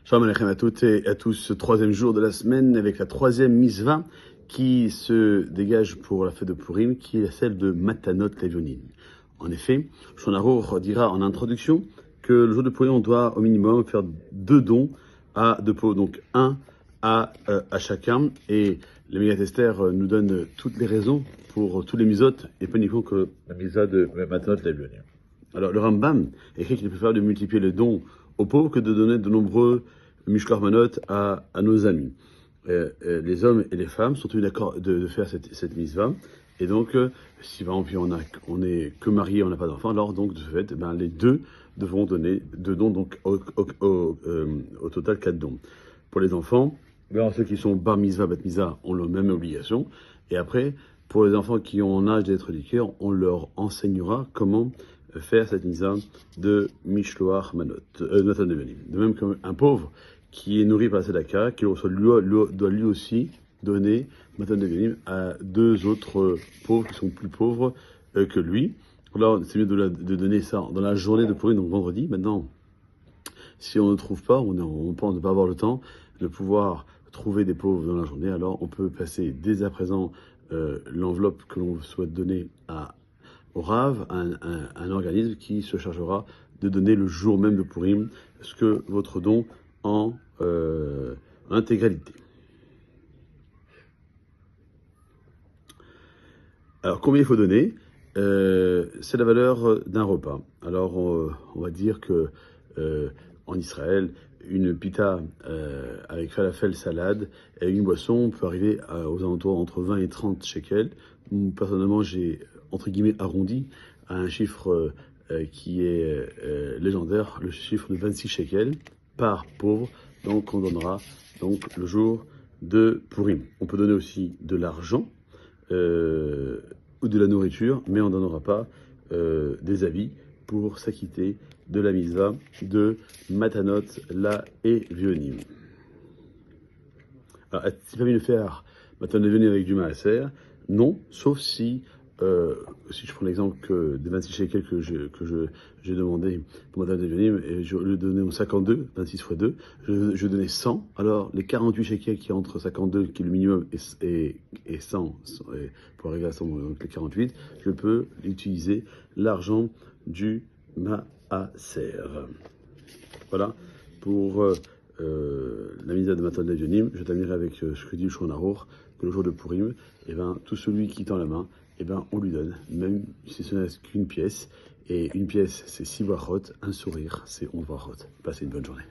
Shalom Aleichem à toutes et à tous, ce troisième jour de la semaine avec la troisième mitzvah qui se dégage pour la fête de Purim, qui est celle de Matanot Levionim. En effet, Shulchan Aruch dira en introduction que le jour de Purim, on doit au minimum faire 2 dons à 2 pots, donc un à chacun. Et le Megillat Esther nous donne toutes les raisons pour tous les mitzvot et pas uniquement que la mitzvah de Matanot Levionim. Alors le Rambam écrit qu'il est préférable de multiplier les dons aux pauvres que de donner de nombreux mishloach manot à nos amis. Les hommes et les femmes sont tous d'accord de faire cette mitzvah. Et donc, si par exemple on est que marié, on n'a pas d'enfant, alors donc de ce fait, les deux devront donner 2 dons, donc au total 4 dons. Pour les enfants, ceux qui sont bar mitzvah, bat mitzvah ont la même obligation. Et après, pour les enfants qui ont l'âge d'être éduqués, on leur enseignera comment faire cette mitzvah de mishloach manot, Matanot Levionim. De même qu'un pauvre qui est nourri par la tzedaka, qui doit lui aussi donner Matanot Levionim à 2 autres pauvres qui sont plus pauvres que lui. Alors c'est mieux de donner ça dans la journée de Purim, donc vendredi. Maintenant, si on ne trouve pas, on pense ne pas avoir le temps de pouvoir trouver des pauvres dans la journée, alors on peut passer dès à présent l'enveloppe que l'on souhaite donner au Rav, un organisme qui se chargera de donner le jour même de Purim ce que votre don en intégralité. Alors combien il faut donner? C'est la valeur d'un repas. Alors on va dire que en Israël, une pita avec falafel, salade et une boisson peut arriver aux alentours entre 20 et 30 shekels. Personnellement, j'ai entre guillemets arrondi à un chiffre qui est légendaire, le chiffre de 26 shekels par pauvre. Donc on donnera donc le jour de Purim. On peut donner aussi de l'argent ou de la nourriture, mais on ne donnera pas des habits pour s'acquitter de la mitzvah de Matanot Levionim. Alors, est-il permis de faire Matanot Levionim avec du maaser? Non, sauf si je prends l'exemple des 26 shekels que j'ai demandé pour Matanot Levionim, et je le donnais en 52, 26 x 2, je donnais 100, alors les 48 shekels qui est entre 52, qui est le minimum, et 100, pour arriver à 100, donc les 48, je peux utiliser l'argent du maaser. Voilà pour la mitzvah de Matanot Levionim. Je terminerai avec ce que dit le Shulchan Aruch, que le jour de Purim, tout celui qui tend la main, on lui donne, même si ce n'est qu'une pièce. Et une pièce, c'est 6 brachot, un sourire, c'est 11 brachot. Passez une bonne journée.